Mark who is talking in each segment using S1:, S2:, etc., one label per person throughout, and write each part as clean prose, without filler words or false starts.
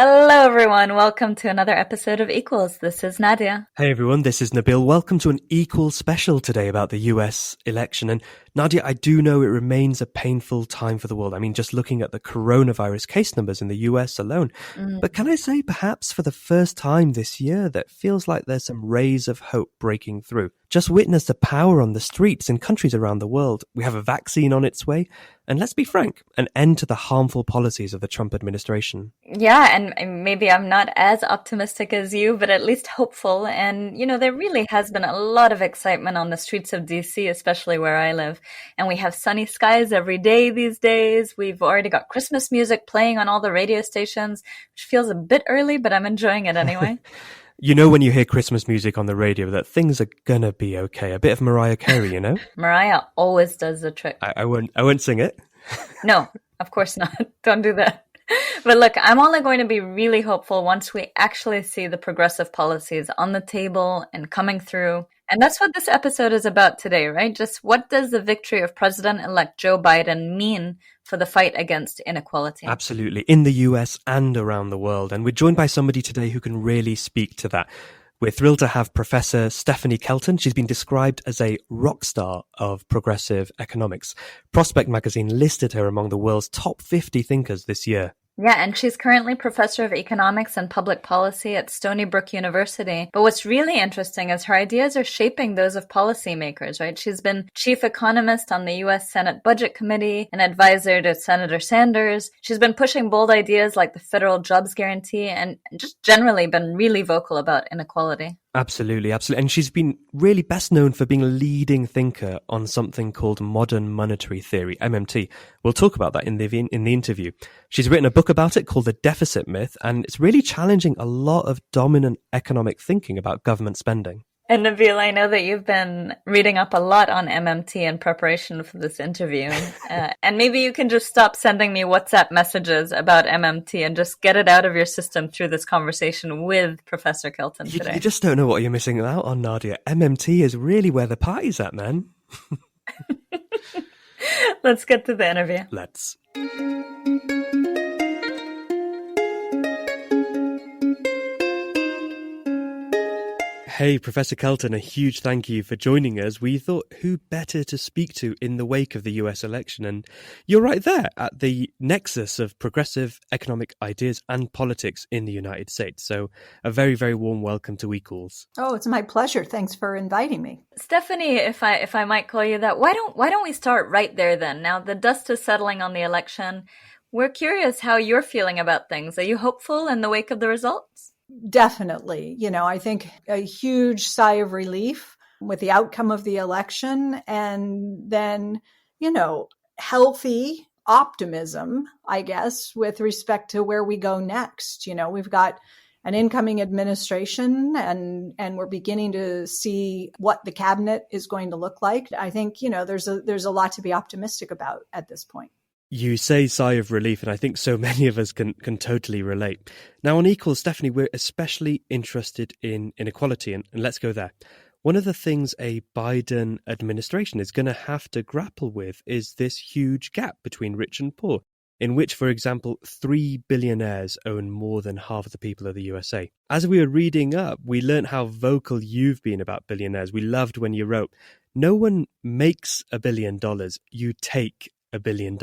S1: Hello, everyone. Welcome to another episode of Equals. This is Nadia.
S2: Hey everyone, this is Nabil. Welcome to an Equal special today about the US election. And Nadia, I do know it remains a painful time for the world. I mean, just looking at the coronavirus case numbers in the US alone. But can I say perhaps for the first time this year that feels like there's some rays of hope breaking through? Just witness the power on the streets in countries around the world. We have a vaccine on its way. And let's be frank, an end to the harmful policies of the Trump administration.
S1: Yeah, and maybe I'm not as optimistic as you, but at least hopeful. And, there really has been a lot of excitement on the streets of DC, especially where I live. And we have sunny skies every day these days. We've already got Christmas music playing on all the radio stations, which feels a bit early, but I'm enjoying it anyway.
S2: You know when you hear Christmas music on the radio that things are gonna be okay. A bit of Mariah Carey, you know?
S1: Mariah always does the trick.
S2: I won't sing it.
S1: No, of course not. Don't do that. But look, I'm only going to be really hopeful once we actually see the progressive policies on the table and coming through. And that's what this episode is about today, right? Just what does the victory of President-elect Joe Biden mean for the fight against inequality?
S2: Absolutely, in the US and around the world. And we're joined by somebody today who can really speak to that. We're thrilled to have Professor Stephanie Kelton. She's been described as a rock star of progressive economics. Prospect magazine listed her among the world's top 50 thinkers this year.
S1: Yeah, and she's currently Professor of Economics and Public Policy at Stony Brook University. But what's really interesting is her ideas are shaping those of policymakers, right? She's been chief economist on the U.S. Senate Budget Committee, an advisor to Senator Sanders. She's been pushing bold ideas like the federal jobs guarantee and just generally been really vocal about inequality.
S2: Absolutely, absolutely. And she's been really best known for being a leading thinker on something called modern monetary theory, MMT. We'll talk about that in the interview. She's written a book about it called The Deficit Myth, and it's really challenging a lot of dominant economic thinking about government spending.
S1: And Nabil, I know that you've been reading up a lot on MMT in preparation for this interview. And maybe you can just stop sending me WhatsApp messages about MMT and just get it out of your system through this conversation with Professor Kelton today.
S2: You just don't know what you're missing out on, Nadia. MMT is really where the party's at, man.
S1: Let's get to the interview.
S2: Let's. Hey, Professor Kelton, a huge thank you for joining us. We thought who better to speak to in the wake of the US election? And you're right there at the nexus of progressive economic ideas and politics in the United States. So a very, very warm welcome to Equals.
S3: Oh, it's my pleasure. Thanks for inviting me.
S1: Stephanie, if I might call you that, why don't we start right there then? Now the dust is settling on the election. We're curious how you're feeling about things. Are you hopeful in the wake of the results?
S3: Definitely. I think a huge sigh of relief with the outcome of the election, and then, healthy optimism, I guess, with respect to where we go next. We've got an incoming administration and we're beginning to see what the cabinet is going to look like. I think, there's a lot to be optimistic about at this point.
S2: You say sigh of relief, and I think so many of us can totally relate. Now on Equals, Stephanie, we're especially interested in inequality, and let's go there. One of the things a Biden administration is going to have to grapple with is this huge gap between rich and poor, in which, for example, 3 billionaires own more than half of the people of the USA. As we were reading up, we learned how vocal you've been about billionaires. We loved when you wrote, "No one makes $1 billion, you take $1 billion."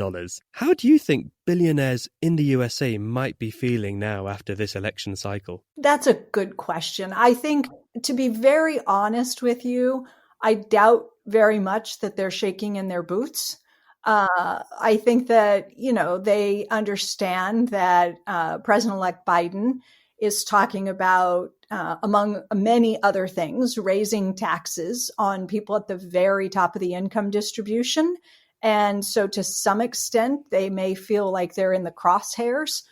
S2: How do you think billionaires in the USA might be feeling now after this election cycle?
S3: That's a good question. I think, to be very honest with you, I doubt very much that they're shaking in their boots. I think that, they understand that President-elect Biden is talking about, among many other things, raising taxes on people at the very top of the income distribution. And so to some extent, they may feel like they're in the crosshairs.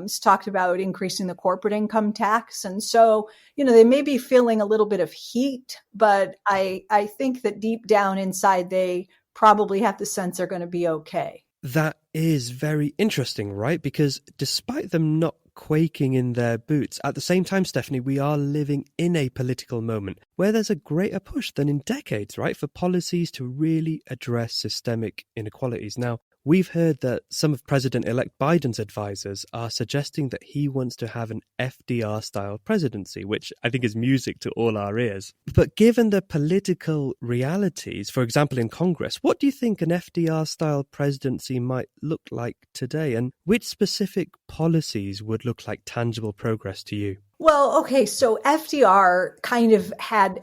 S3: He's talked about increasing the corporate income tax. And so, they may be feeling a little bit of heat, but I think that deep down inside, they probably have the sense they're going to be okay.
S2: That is very interesting, right? Because despite them not quaking in their boots, at the same time, Stephanie, we are living in a political moment where there's a greater push than in decades, right, for policies to really address systemic inequalities. Now, We've heard that some of President-elect Biden's advisors are suggesting that he wants to have an FDR-style presidency, which I think is music to all our ears. But given the political realities, for example, in Congress, what do you think an FDR-style presidency might look like today? And which specific policies would look like tangible progress to you?
S3: Well, okay, so FDR kind of had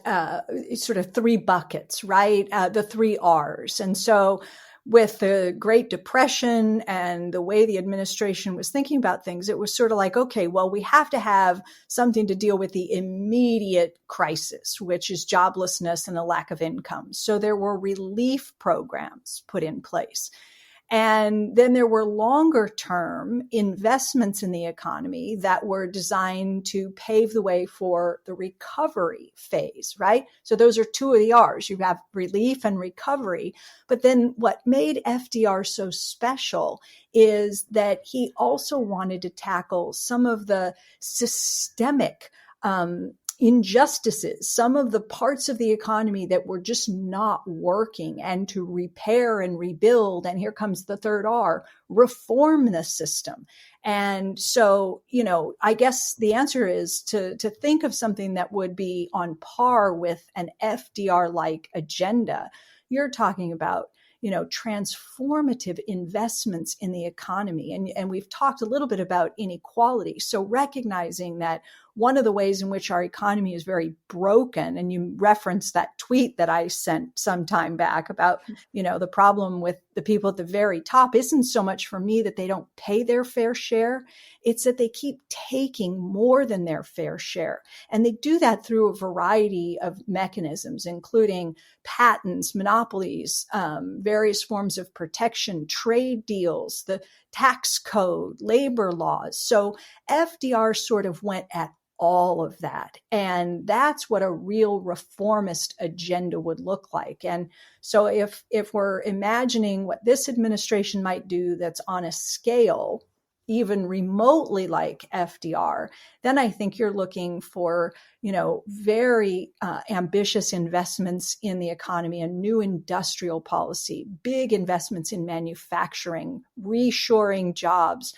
S3: sort of three buckets, right? The three R's. And so with the Great Depression and the way the administration was thinking about things, it was sort of like, okay, well, we have to have something to deal with the immediate crisis, which is joblessness and a lack of income. So there were relief programs put in place. And then there were longer term investments in the economy that were designed to pave the way for the recovery phase, right? So those are two of the R's. You have relief and recovery. But then what made FDR so special is that he also wanted to tackle some of the systemic injustices, some of the parts of the economy that were just not working, and to repair and rebuild. And here comes the third R, reform the system. And so, I guess the answer is to think of something that would be on par with an FDR-like agenda. You're talking about transformative investments in the economy. And we've talked a little bit about inequality. So recognizing that one of the ways in which our economy is very broken, and you referenced that tweet that I sent some time back about, the problem with the people at the very top isn't so much for me that they don't pay their fair share. It's that they keep taking more than their fair share. And they do that through a variety of mechanisms, including patents, monopolies, various forms of protection, trade deals, the tax code, labor laws. So FDR sort of went at all of that. And that's what a real reformist agenda would look like. And so if we're imagining what this administration might do that's on a scale even remotely like FDR, then I think you're looking for, very ambitious investments in the economy, a new industrial policy, big investments in manufacturing, reshoring jobs,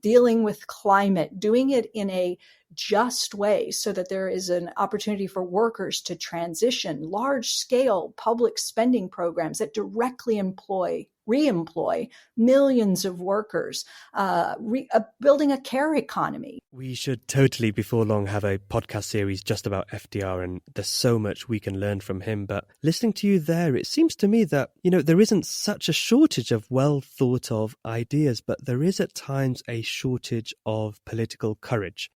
S3: dealing with climate, doing it in a just way so that there is an opportunity for workers to transition, large scale public spending programs that directly re-employ millions of workers, building a care economy.
S2: We should totally, before long, have a podcast series just about FDR, and there's so much we can learn from him. But listening to you there, it seems to me that, there isn't such a shortage of well thought of ideas, but there is at times a shortage of political courage.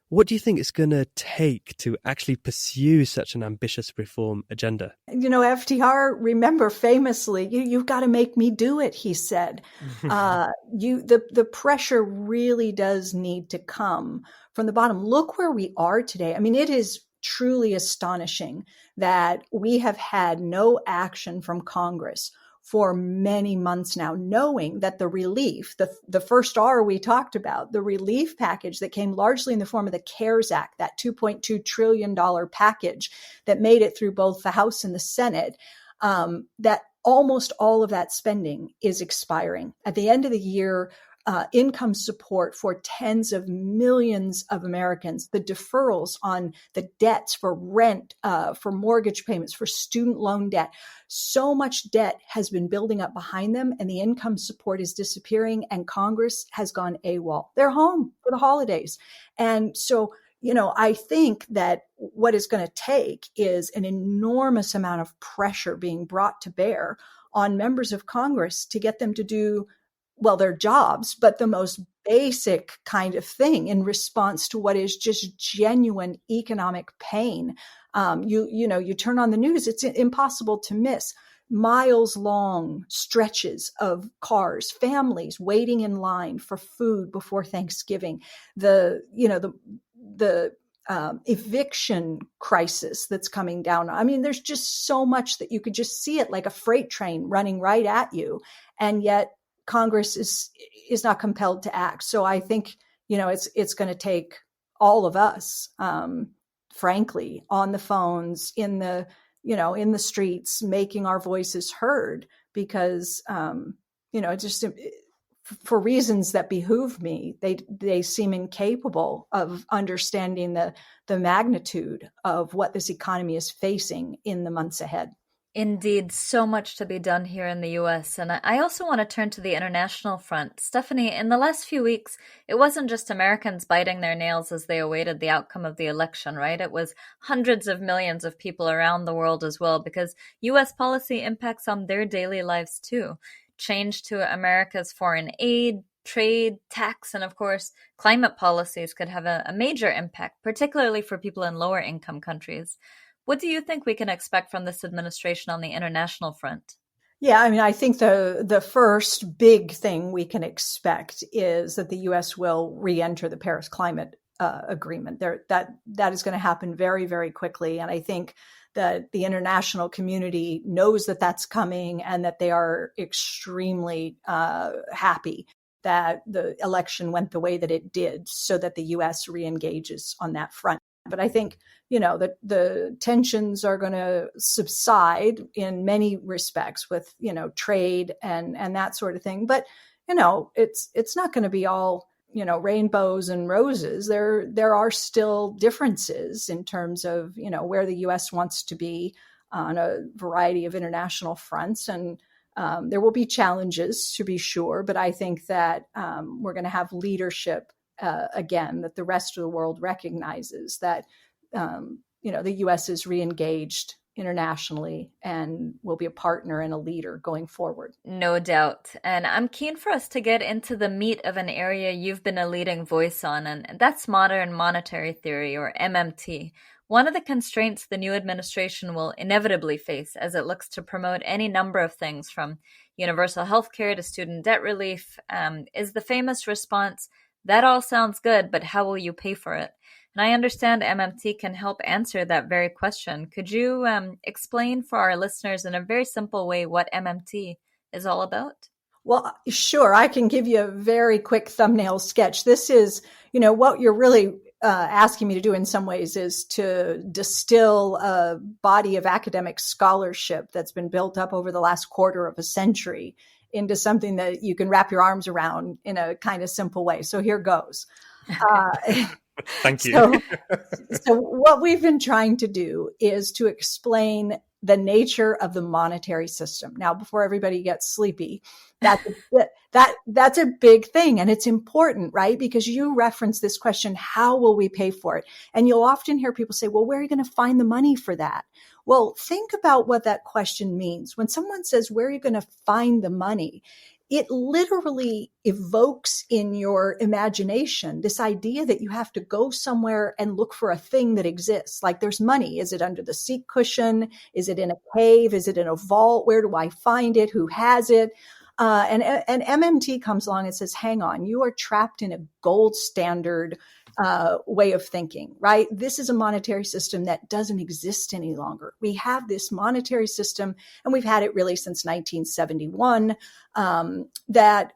S2: What do you think it's going to take to actually pursue such an ambitious reform agenda?
S3: FDR, remember famously, you've got to make me do it, he said. The pressure really does need to come from the bottom. Look where we are today. I mean, it is truly astonishing that we have had no action from Congress for many months now, knowing that the relief, the first R we talked about, the relief package that came largely in the form of the CARES Act, that $2.2 trillion package that made it through both the House and the Senate, that almost all of that spending is expiring. At the end of the year, income support for tens of millions of Americans, the deferrals on the debts for rent, for mortgage payments, for student loan debt. So much debt has been building up behind them, and the income support is disappearing, and Congress has gone AWOL. They're home for the holidays. And so, I think that what it's going to take is an enormous amount of pressure being brought to bear on members of Congress to get them to do their jobs, but the most basic kind of thing in response to what is just genuine economic pain. You turn on the news, it's impossible to miss miles long stretches of cars, families waiting in line for food before Thanksgiving, the eviction crisis that's coming down. I mean, there's just so much that you could just see it like a freight train running right at you. And yet Congress is not compelled to act. So I think, it's going to take all of us, frankly, on the phones, in the streets, making our voices heard, because just for reasons that behoove me, they seem incapable of understanding the magnitude of what this economy is facing in the months ahead.
S1: Indeed, so much to be done here in the US. And I also want to turn to the international front. Stephanie, in the last few weeks, it wasn't just Americans biting their nails as they awaited the outcome of the election, right? It was hundreds of millions of people around the world as well, because US policy impacts on their daily lives too. Change to America's foreign aid, trade, tax, and of course, climate policies could have a major impact, particularly for people in lower income countries. What do you think we can expect from this administration on the international front?
S3: Yeah, I mean, I think the first big thing we can expect is that the U.S. will re-enter the Paris Climate Agreement. That is going to happen very, very quickly, and I think that the international community knows that that's coming, and that they are extremely happy that the election went the way that it did, so that the U.S. re-engages on that front. But I think, the tensions are going to subside in many respects with, trade and that sort of thing. But, it's not going to be all, rainbows and roses. There are still differences in terms of, where the U.S. wants to be on a variety of international fronts. And there will be challenges, to be sure. But I think that we're going to have leadership again, that the rest of the world recognizes that, the U.S. is re-engaged internationally and will be a partner and a leader going forward.
S1: No doubt. And I'm keen for us to get into the meat of an area you've been a leading voice on, and that's modern monetary theory, or MMT. One of the constraints the new administration will inevitably face as it looks to promote any number of things from universal health care to student debt relief is the famous response, "That all sounds good, but how will you pay for it?" And I understand MMT can help answer that very question. Could you explain for our listeners in a very simple way what MMT is all about?
S3: Well, sure. I can give you a very quick thumbnail sketch. This is, what you're really asking me to do in some ways is to distill a body of academic scholarship that's been built up over the last quarter of a century into something that you can wrap your arms around in a kind of simple way. So here goes.
S2: Thank you.
S3: So what we've been trying to do is to explain the nature of the monetary system. Now, before everybody gets sleepy, that's a big thing. And it's important, right? Because you reference this question, how will we pay for it? And you'll often hear people say, well, where are you going to find the money for that? Well, think about what that question means. When someone says, where are you going to find the money? It literally evokes in your imagination this idea that you have to go somewhere and look for a thing that exists. Like there's money. Is it under the seat cushion? Is it in a cave? Is it in a vault? Where do I find it? Who has it? And MMT comes along and says, hang on, you are trapped in a gold standard way of thinking, right? This is a monetary system that doesn't exist any longer. We have this monetary system, and we've had it really since 1971, that,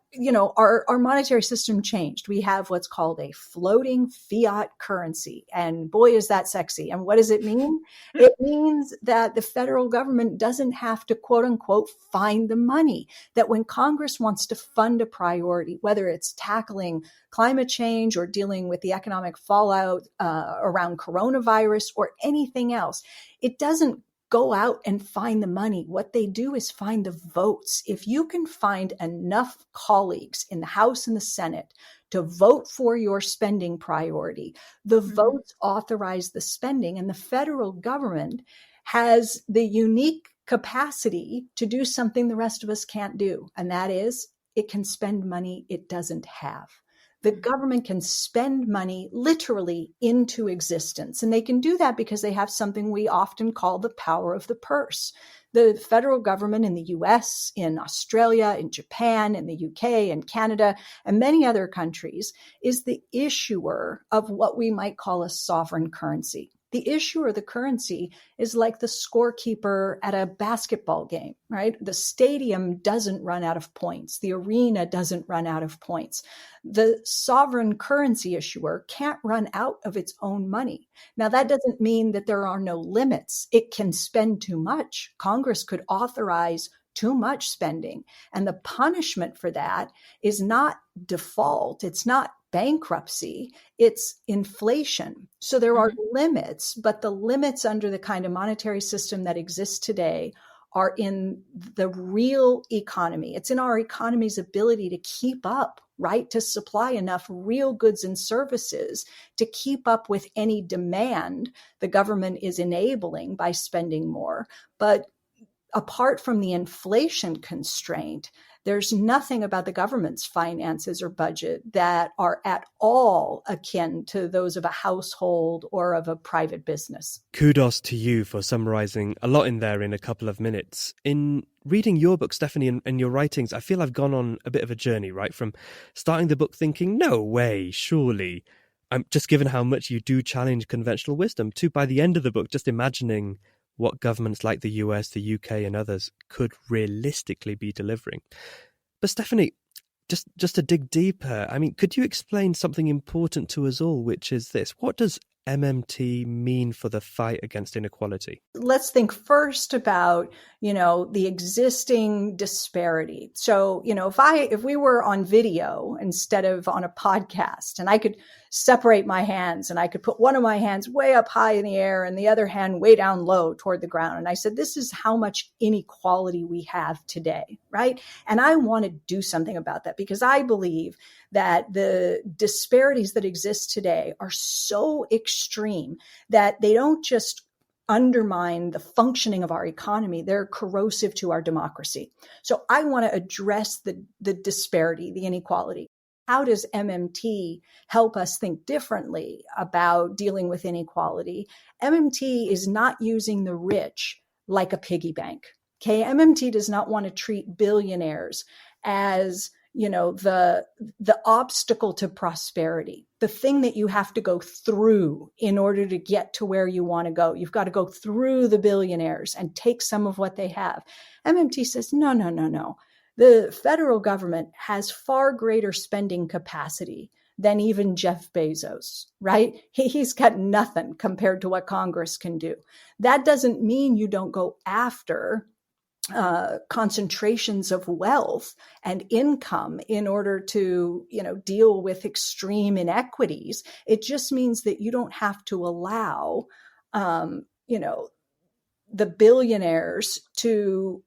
S3: our monetary system changed. We have what's called a floating fiat currency. And boy, is that sexy. And what does it mean? It means that the federal government doesn't have to, quote unquote, find the money. That when Congress wants to fund a priority, whether it's tackling climate change or dealing with the economic fallout around coronavirus or anything else, it doesn't go out and find the money. What they do is find the votes. If you can find enough colleagues in the House and the Senate to vote for your spending priority, the votes authorize the spending, and the federal government has the unique capacity to do something the rest of us can't do. And that is, it can spend money it doesn't have. The government can spend money literally into existence. And they can do that because they have something we often call the power of the purse. The federal government in the US, in Australia, in Japan, in the UK, and Canada, and many other countries is the issuer of what we might call a sovereign currency. The issuer of the currency is like the scorekeeper at a basketball game, right? The stadium doesn't run out of points. The arena doesn't run out of points. The sovereign currency issuer can't run out of its own money. Now, that doesn't mean that there are no limits. It can spend too much. Congress could authorize too much spending. And the punishment for that is not default. It's not bankruptcy. It's inflation. So there are limits, but the limits under the kind of monetary system that exists today are in the real economy. It's in our economy's ability to keep up, right? To supply enough real goods and services to keep up with any demand the government is enabling by spending more. But apart from the inflation constraint, there's nothing about the government's finances or budget that are at all akin to those of a household or of a private business.
S2: Kudos to you for summarizing a lot in there in a couple of minutes. In reading your book, Stephanie, and your writings, I feel I've gone on a bit of a journey, right? From starting the book thinking, no way, surely, just given how much you do challenge conventional wisdom, to by the end of the book, just imagining what governments like the US, the UK and others could realistically be delivering. But Stephanie, just to dig deeper, I mean, could you explain something important to us all, which is this? What does MMT mean for the fight against inequality?
S3: Let's think first about, the existing disparity. So, if we were on video instead of on a podcast, and I could separate my hands and I could put one of my hands way up high in the air and the other hand way down low toward the ground. And I said, this is how much inequality we have today, right? And I want to do something about that because I believe that the disparities that exist today are so extreme that they don't just undermine the functioning of our economy, they're corrosive to our democracy. So I want to address the disparity, the inequality. How does MMT help us think differently about dealing with inequality? MMT is not using the rich like a piggy bank. Okay, MMT does not want to treat billionaires as the obstacle to prosperity, the thing that you have to go through in order to get to where you want to go. You've got to go through the billionaires and take some of what they have. MMT says, no. The federal government has far greater spending capacity than even Jeff Bezos, right? He's got nothing compared to what Congress can do. That doesn't mean you don't go after concentrations of wealth and income in order to, deal with extreme inequities. It just means that you don't have to allow, the billionaires to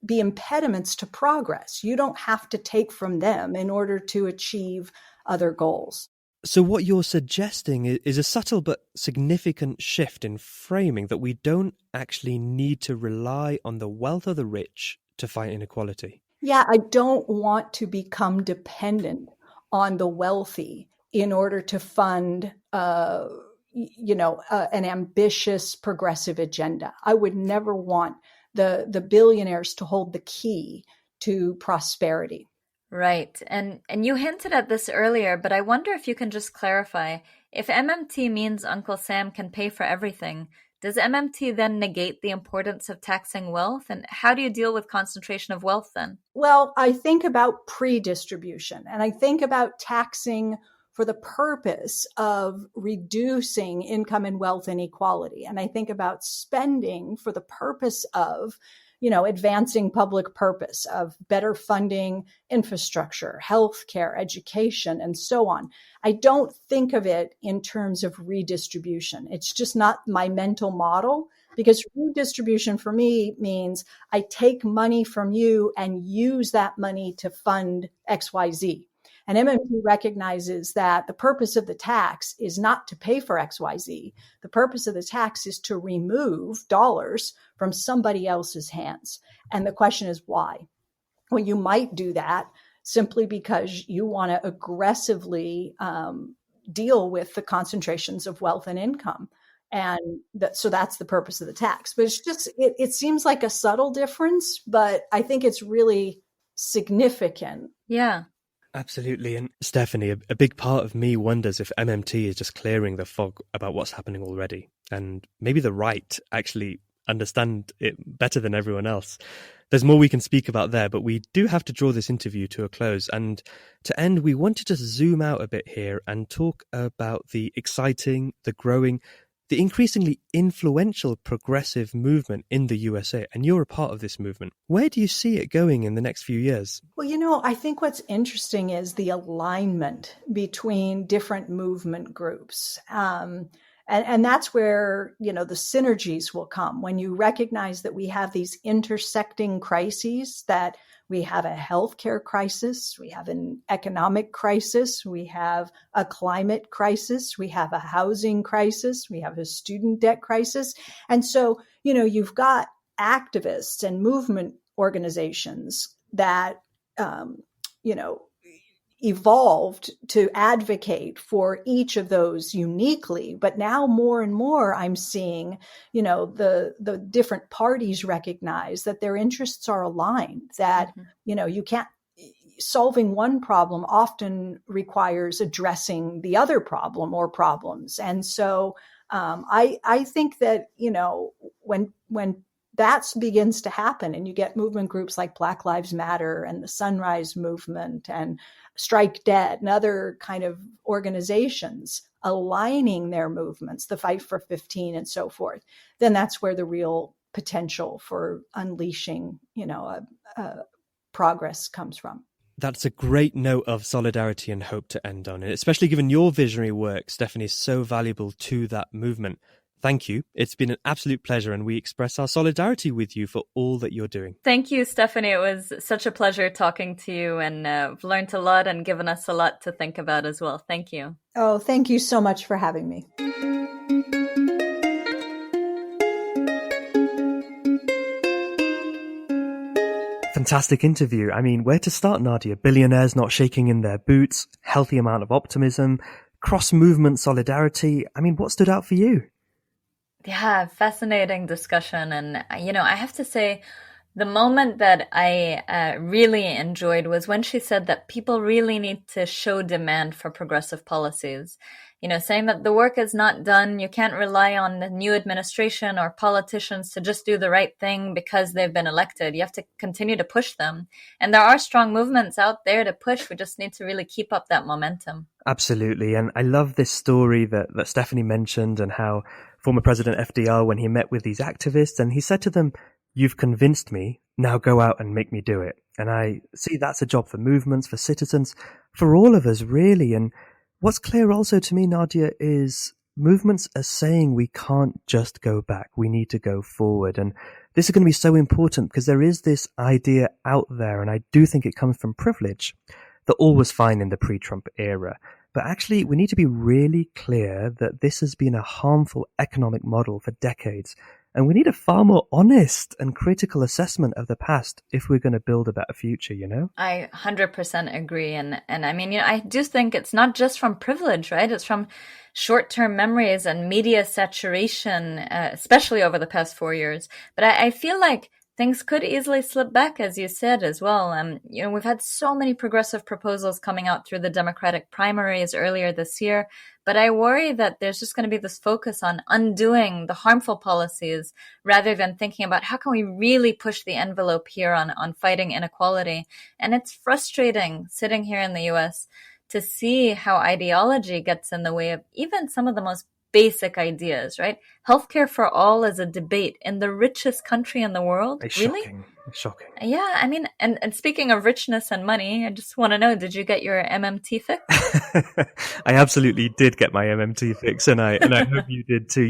S3: be impediments to progress. You don't have to take from them in order to achieve other goals.
S2: So what you're suggesting is a subtle but significant shift in framing, that we don't actually need to rely on the wealth of the rich to fight inequality.
S3: Yeah, I don't want to become dependent on the wealthy in order to fund, an ambitious progressive agenda. I would never want the billionaires to hold the key to prosperity.
S1: Right. And you hinted at this earlier, but I wonder if you can just clarify. If MMT means Uncle Sam can pay for everything, does MMT then negate the importance of taxing wealth? And how do you deal with concentration of wealth then?
S3: Well, I think about pre-distribution, and I think about taxing for the purpose of reducing income and wealth inequality. And I think about spending for the purpose of advancing public purpose, of better funding infrastructure, healthcare, education, and so on. I don't think of it in terms of redistribution. It's just not my mental model, because redistribution for me means I take money from you and use that money to fund XYZ. And MMT recognizes that the purpose of the tax is not to pay for XYZ. The purpose of the tax is to remove dollars from somebody else's hands. And the question is why? Well, you might do that simply because you want to aggressively deal with the concentrations of wealth and income. And so that's the purpose of the tax. But it's just, it seems like a subtle difference, but I think it's really significant.
S1: Yeah.
S2: Absolutely. And Stephanie, a big part of me wonders if MMT is just clearing the fog about what's happening already. And maybe the right actually understand it better than everyone else. There's more we can speak about there, but we do have to draw this interview to a close. And to end, we wanted to zoom out a bit here and talk about the exciting, the growing, the increasingly influential progressive movement in the USA, and you're a part of this movement. Where do you see it going in the next few years?
S3: Well, I think what's interesting is the alignment between different movement groups. And that's where, the synergies will come when you recognize that we have these intersecting crises, that we have a healthcare crisis, we have an economic crisis, we have a climate crisis, we have a housing crisis, we have a student debt crisis. And so, you've got activists and movement organizations that, evolved to advocate for each of those uniquely. But now more and more I'm seeing, the different parties recognize that their interests are aligned, that, you can't, solving one problem often requires addressing the other problem or problems. And so I think that, when that begins to happen and you get movement groups like Black Lives Matter and the Sunrise Movement and Strike Dead and other kind of organizations aligning their movements, the Fight for 15 and so forth, then that's where the real potential for unleashing, progress comes from.
S2: That's a great note of solidarity and hope to end on, and especially given your visionary work, Stephanie, is so valuable to that movement. Thank you. It's been an absolute pleasure, and we express our solidarity with you for all that you're doing.
S1: Thank you, Stephanie. It was such a pleasure talking to you, and I've learned a lot and given us a lot to think about as well. Thank you.
S3: Oh, thank you so much for having me.
S2: Fantastic interview. I mean, where to start, Nadia? Billionaires not shaking in their boots, healthy amount of optimism, cross-movement solidarity. I mean, what stood out for you?
S1: Yeah, fascinating discussion. And, I have to say, the moment that I really enjoyed was when she said that people really need to show demand for progressive policies. Saying that the work is not done. You can't rely on the new administration or politicians to just do the right thing because they've been elected. You have to continue to push them. And there are strong movements out there to push. We just need to really keep up that momentum.
S2: Absolutely. And I love this story that Stephanie mentioned, and how former President FDR, when he met with these activists, and he said to them, "You've convinced me, now go out and make me do it." And I see that's a job for movements, for citizens, for all of us, really. And what's clear also to me, Nadia, is movements are saying we can't just go back. We need to go forward. And this is going to be so important because there is this idea out there, and I do think it comes from privilege, that all was fine in the pre-Trump era. But actually, we need to be really clear that this has been a harmful economic model for decades. And we need a far more honest and critical assessment of the past if we're going to build a better future,
S1: I 100% agree. And I mean, I do think it's not just from privilege, right? It's from short-term memories and media saturation, especially over the past 4 years. But I feel like things could easily slip back, as you said, as well. We've had so many progressive proposals coming out through the Democratic primaries earlier this year, but I worry that there's just going to be this focus on undoing the harmful policies rather than thinking about how can we really push the envelope here on fighting inequality. And it's frustrating sitting here in the US to see how ideology gets in the way of even some of the most basic ideas, right? Healthcare for all is a debate in the richest country in the world.
S2: It's
S1: really?
S2: Shocking.
S1: Yeah, I mean, and speaking of richness and money, I just want to know, did you get your MMT fix?
S2: I absolutely did get my MMT fix, and I hope you did too.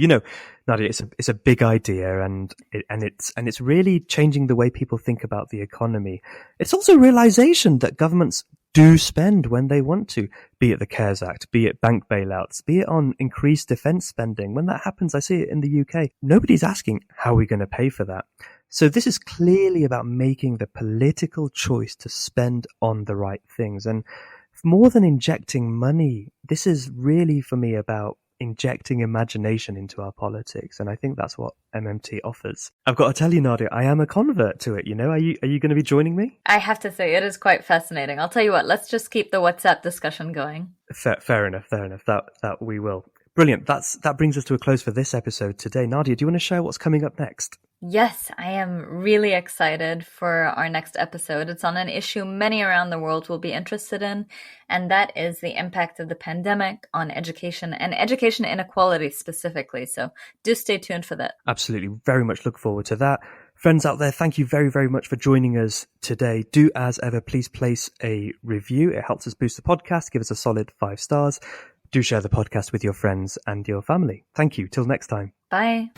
S2: Nadia, it's a big idea, and it's really changing the way people think about the economy. It's also realization that governments do spend when they want to, be it the CARES Act, be it bank bailouts, be it on increased defense spending. When that happens, I see it in the UK. Nobody's asking, how are we going to pay for that? So this is clearly about making the political choice to spend on the right things. And more than injecting money, this is really, for me, about injecting imagination into our politics. And I think that's what MMT offers. I've got to tell you, Nadia, I am a convert to it. Are you going to be joining me?
S1: I have to say, it is quite fascinating. I'll tell you what, let's just keep the WhatsApp discussion going.
S2: Fair enough. That we will. Brilliant. That brings us to a close for this episode today. Nadia, do you want to share what's coming up next?
S1: Yes, I am really excited for our next episode. It's on an issue many around the world will be interested in, and that is the impact of the pandemic on education and education inequality specifically. So do stay tuned for that.
S2: Absolutely. Very much look forward to that. Friends out there, thank you very, very much for joining us today. Do, as ever, please place a review. It helps us boost the podcast. Give us a solid 5 stars. Do share the podcast with your friends and your family. Thank you. Till next time.
S1: Bye.